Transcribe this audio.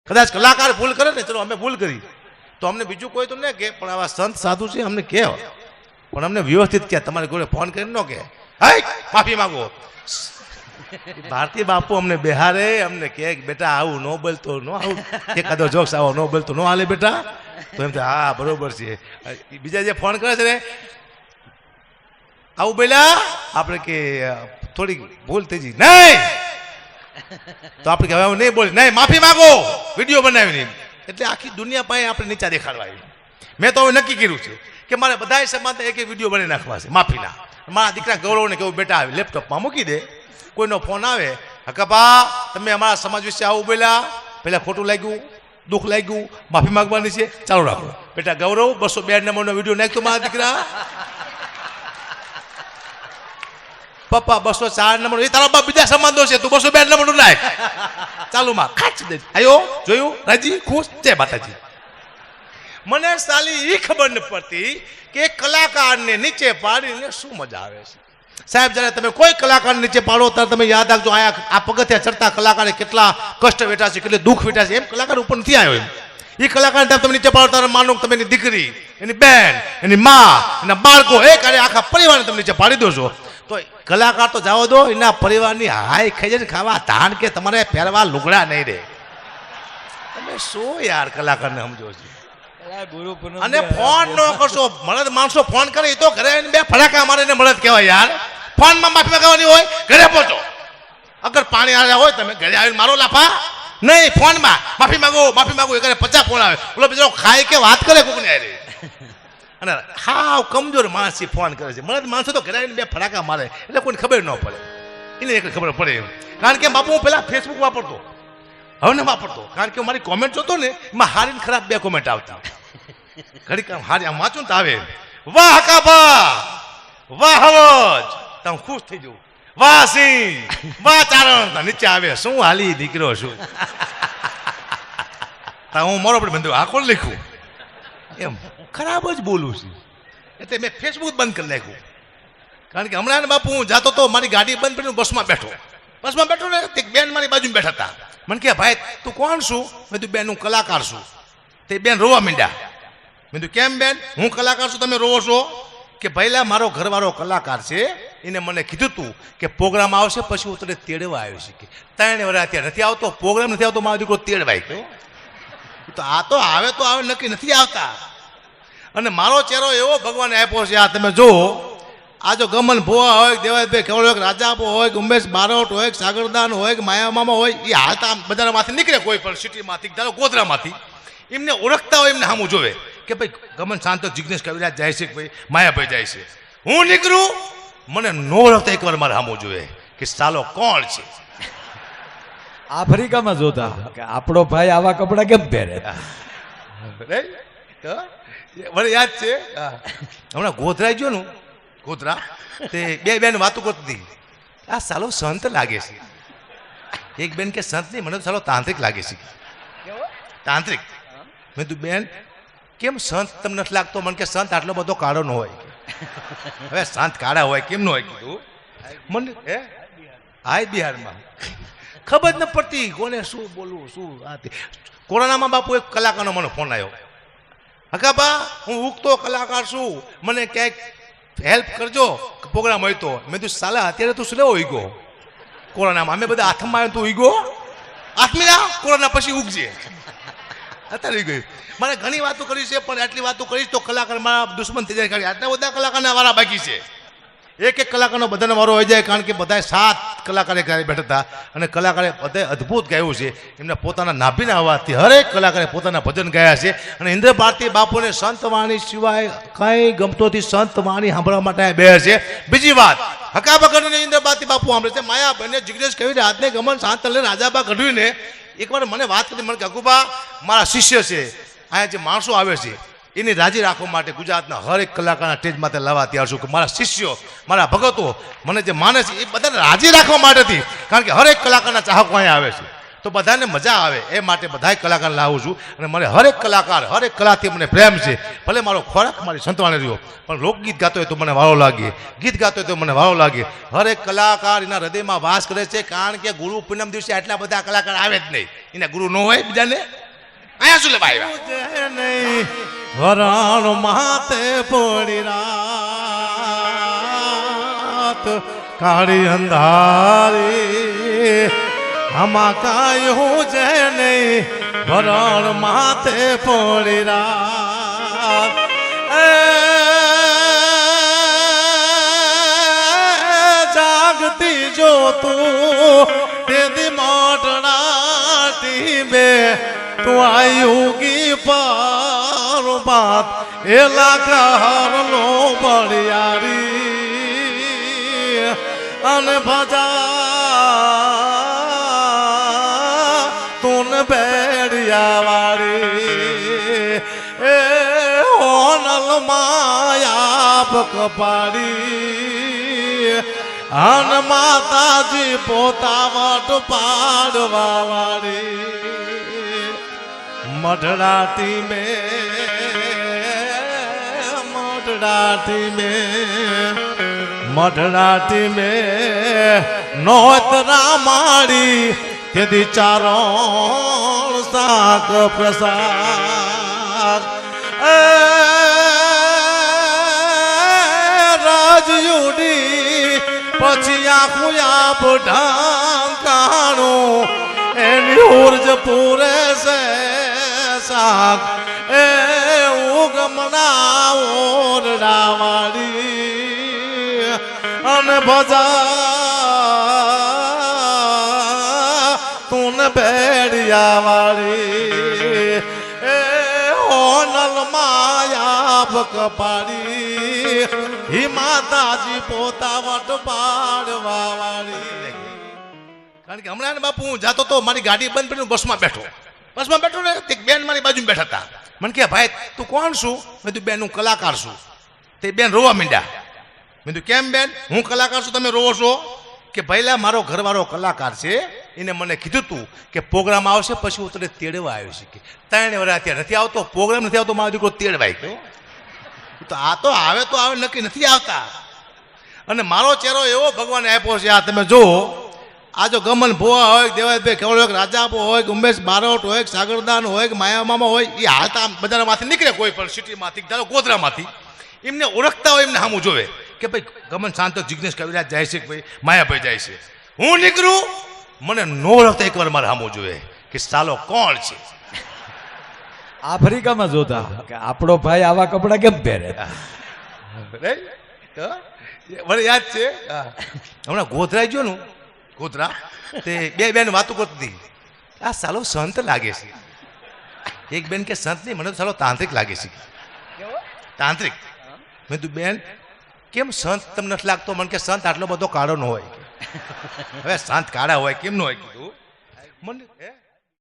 કદાચ કલાકાર ભૂલ કરે ને, ચલો અમે ભૂલ કરી તો અમને બીજું કોઈ તો ન કે, પણ આવા સંત સાધુ છે અમને કહે, પણ અમને વ્યવસ્થિત કહે, તમારી જોડે ફોન કરીને ન કહે માફી માંગો. ભારતીય બાપુ અમને બેહારે, અમને કહે બેટા આવું ન બોલતો, ન આવું એકાદો જોક્સ આવો ન બોલતો ન હાલે બેટા, તો એમ થાય હા બરોબર છે. બીજા જે ફોન કરે છે ને આવું બોલ્યા આપણે કે થોડી ભૂલ થઈ ગઈ નહીં, તો આપણે કે હવે નહીં બોલ, નહીં માફી માંગો, વિડીયો બનાવીને. એટલે આખી દુનિયા પાસે આપણે નીચા દેખાડવા આવી. મેં તો હવે નક્કી કર્યું છે કે મારે બધા સમાજ એક વિડીયો બનાવી નાખવા છે માફીના. મારા દીકરા ગૌરવને કેવું બેટા લેપટોપમાં મૂકી દે, કોઈનો ફોન આવે હકાપા તમે અમારા સમાજ વિશે આવું બોલ્યા, પેલા ખોટું લાગ્યું, દુઃખ લાગ્યું, માફી માંગવાની છે, ચાલુ રાખો બેટા ગૌરવ 202 નંબરનો વિડીયો નાખતો મારા દીકરા. પપ્પા 204 નંબર, એ તારા બાપ બીજા સંબંધો છે, તું 202 નંબર નાખ, ચાલુ માં ખાચ દે. આયો જોયું, રાજી ખુશ, જય માતાજી. મને સાલી એ ખબર ન પડતી કે કલાકારને નીચે પાડીને શું મજા આવે છે. સાહેબ જ્યારે તમે કોઈ કલાકાર નીચે પાડો ત્યારે તમે યાદ રાખજો આ પગથિયા ચડતા કલાકારે કેટલા કષ્ટ વેઠા છે, કેટલે દુઃખ વેઠા છે. એમ કલાકાર ઉપર નથી આવ્યો. એમ એ કલાકાર તમે નીચે પાડો ત્યારે માનો તમે એની દીકરી, એની બેન, એની મા, એના બાળકો, એક આખા પરિવારને તમે નીચે પાડી દો છો, તો કલાકાર તો જવા દો, એના પરિવારની હાય ખાઈ જાય ખાવા ધાન કે તમારે પહેરવા લુગડા નહીં રહે. તમે શું યાર કલાકારને સમજો છો. અને ફોન ન કરશો, મળદ માણસો ફોન કરે એ તો ઘરે બે ફટાકા મારીને મળદ કહેવાય યાર. ફોનમાં માફી માંગવાની હોય, ઘરે પહોંચો. અગર પાણી આવ્યા હોય તમે ઘરે આવીને મારો લાફા નહીં, ફોનમાં માફી માંગો માફી માંગો, એ કરે 50 ફોન આવે, બોલો બીજો ખાય કે વાત કરે કોકને આવી. અને હાવ કમજોર માણસ ફોન કરે છે. મળદ માણસો તો ઘરે આવીને બે ફટાકા મારે એટલે કોઈને ખબર ન પડે, એને એક ખબર પડે એમ. કારણ કે બાપુ હું પેલા ફેસબુક વાપરતો, હવે ન વાપરતો, કારણ કે મારી કોમેન્ટ જોતો ને એમાં હારી ને ખરાબ 2 કોમેન્ટ આવતા. ઘડી કામ હારી આમ વાંચું તો આવે વાહ હકાભા, વાહ હવજ, તો હું ખુશ થઈ જઉં, વાહ સિંહ, વાહ ચારણ, નીચે આવે શું હાલી દીકરો શું. હું મોરો પર બંધ આ કોણ લખ્યું એમ ખરાબ જ બોલું છું. એટલે મેં ફેસબુક બંધ કરી નાખ્યું. કારણ કે હમણાં બાપુ હું જાતો તો મારી ગાડી બંધ કરીને બસમાં બેઠો ને એક બેન મારી બાજુ બેઠા હતા. મને કે ભાઈ તું કોણ છું? મેં તું બેન હું કલાકાર છું. તે બેન રોવા માંડ્યા. મેં તું કેમ બેન? હું કલાકાર છું તમે રોવો છો? કે પહેલા મારો ઘરવાળો કલાકાર છે, એને મને કીધું તું કે પ્રોગ્રામ આવશે પછી હું તને તેડવા આવ્યો છે. કે 3 વર્ષ અત્યારે નથી આવતો, પ્રોગ્રામ નથી આવતો, મારો દીકરો તેડવાય ગયો. તો આ તો આવે નક્કી નથી આવતા. અને મારો ચહેરો એવો ભગવાને આપ્યો છે. આ તમે જુઓ, આ જો ગમન ભુવા હોય, દેવાયભાઈ કેવળ હોય, રાજાપો હોય, ઉમેશ બારોટ હોય, સાગરદાન હોય, માયા મામા હોય, એ હાલતા બજારમાંથી નીકળે કોઈ પણ સિટીમાંથી, ધારો ગોધરામાંથી, એમને ઓળખતા હોય, એમને સામું જોવે કે ભાઈ ગમન શાંત જિગ્નેશ કવિરાજ જાય છે, ભાઈ માયાભાઈ જાય છે. હું નીકળું, મને ન ઓળખતા એકવાર મારે સામું જોવે કે સાલો કોણ છે. આફ્રિકામાં જોતા કે આપણો ભાઈ આવા કપડા કેમ પહેરે. મને યાદ છે હમણાં ગોધરા ગયો ને, ગોધરા તે 2 બેન વાતો કરતી હતી, આ સાલો સંત લાગે છે. એક બેન કે સંત નહીં, મને તો સાલો તાંત્રિક લાગે છે. તાંત્રિક. મેં તું બેન કેમ સંત તમને નથી લાગતો? મને કે સંત આટલો બધો કાળો ન હોય. હવે સંત કાળા હોય કેમ ન હોય કીધું મને. હાય બિહારમાં ખબર ન પડતી કોને શું બોલવું શું. કોરોનામાં બાપુ એક કલાકારનો મને ફોન આવ્યો, હકાબા હું ઉગતો કલાકાર છું, મને ક્યાંક હેલ્પ કરજો, પ્રોગ્રામ હોય તો. મેં તું સાલા અત્યારે તું શું ઉગ્યો કોરોનામાં? અમે બધા હાથમાં આવ્યો તું ઉગ્યો આત્મીરા, કોરોના પછી ઉગજે. અત્યારે ગયું. મારે ઘણી વાતો કરી છે, પણ આટલી વાતો કરીશ તો કલાકાર મારા દુશ્મન થઈ જાય. આટલા બધા કલાકારના વારા બાકી છે. એક કલાકારનો બધાનો વારો હોય જાય, કારણ કે બધા 7 કલાકારે ઘરે બેઠા હતા અને કલાકારે બધાએ અદ્ભુત ગાયું છે. એમના પોતાના નાભીના અવાજથી હરેક કલાકારે પોતાના ભજન ગાયા છે. અને ઇન્દ્ર ભારતી બાપુને સંતવાણી સિવાય કંઈ ગમતો નથી, સંતવાણી સાંભળવા માટે બે છે. બીજી વાત, હકાબા ગઢવીને ઇન્દ્ર ભારતી બાપુ સાંભળે છે, માયાભાઈને જિગ્નેશ કવિરાજને ગમન શાંતલને રાજાબા ગઢવીને એકવાર મને વાત કરી. મને ગગુબા મારા શિષ્ય છે, અહીંયા જે માણસો આવે છે એની રાજી રાખવા માટે ગુજરાતના હરેક કલાકારના સ્ટેજ માટે લાવવા તૈયાર છું. કે મારા શિષ્યો, મારા ભગતો મને જે માને છે એ બધાને રાજી રાખવા માટેથી, કારણ કે હરેક કલાકારના ચાહકો અહીંયા આવે છે તો બધાને મજા આવે એ માટે બધા કલાકાર લાવું છું. અને મને હરેક કલાકાર, હરેક કલાથી મને પ્રેમ છે. ભલે મારો ખોરાક મારી સંતવાણી રહ્યો, પણ લોકગીત ગાતો હોય તો મને વારો લાગે, ગીત ગાતો હોય તો મને વારો લાગે. હરેક કલાકાર એના હૃદયમાં વાસ કરે છે, કારણ કે ગુરુ પૂનમ દિવસે આટલા બધા કલાકાર આવે જ નહીં. એના ગુરુ ન હોય બીજાને. અહીંયા શું લેવા આવ્યા? નહીં વરણ માતે પડી રાત કાળી અંધારી આમાં કાંઈ હું છે નહીં વરણ માતે પડી રાત જાગતી જો તું તેદી મોટડાટી બે તું આયુગી પર બાત એ લાકાર નો બળિયારી અને ભજા તું બેડિયા વાળી એ હોનલ માયા કપાડી અન માતાજી પોતા વટ પાડવા વાળી મઢડાટી में नोतरा माड़ी यदि चारों साक प्रसाद राजयुडी पछिया खुया ढांकाणो एनी उर्ज पूरे से साक ए उगमना ओरडावाड़ी અને ભજા તું બેડિયા વાળી એ હોનલ માયા કપાડી હી માતાજી પોતા વટ પાડવા વાળી. કારણ કે હમણાં બાપુ હું જાતો તો મારી ગાડી બંધ કરીને બસમાં બેઠો ને એક બેન મારી બાજુ બેઠા હતા. મને કે ભાઈ તું કોણ છું? મેં તું બેન હું કલાકાર છું. તે બેન રોવા માંડ્યા. મેં તું કેમ બેન હું કલાકાર છું તમે રોવો છો? કે ભઈલા મારો ઘરવાળો કલાકાર છે એને મને કીધું તું કે પ્રોગ્રામ આવશે પછી હું તને તેડવા આવ્યો છે કે 3 વર્ષ અત્યારે નથી આવતો પ્રોગ્રામ નથી આવતો મારો દીકરો તેડવાય ગયો તો આવે નક્કી નથી આવતા. અને મારો ચહેરો એવો ભગવાને આપ્યો છે આ તમે જુઓ આ જો ગમન ભુવા હોય દેવાયભાઈ કેવળ હોય રાજાપો હોય ઉમેશ બારોટ હોય સાગરદાન હોય કે માયા મામા હોય એ હાલતા બજારમાંથી નીકળે કોઈ પણ સિટીમાંથી ધારો ગોધરામાંથી એમને ઓળખતા હોય એમને સામું જોવે કે ભાઈ ગમન શાંત જિગ્નેશ કવિરાજ જાય છે કે ભાઈ માયાભાઈ જાય છે. હું નીકળું મને નો ઓળખતા એકવાર મારે સામું જોવે કે સાલો કોણ છે. આફ્રિકામાં જોતા કે આપણો ભાઈ આવા કપડા કેમ પહેરે. મને યાદ છે હમણાં ગોધરા ગયો ને ગોધરા તે બે બેન વાતો કરતી આ સાલો સંત લાગે છે. એક બેન કે સંત નહીં મને તો સાલો તાંત્રિક લાગે છે. તાંત્રિક. મેં તું બેન કેમ સંત તમને નથી લાગતો? મને કે સંત આટલો બધો કાળો ન હોય. હવે સંત કાળા હોય કેમ ન હોય કીધું મને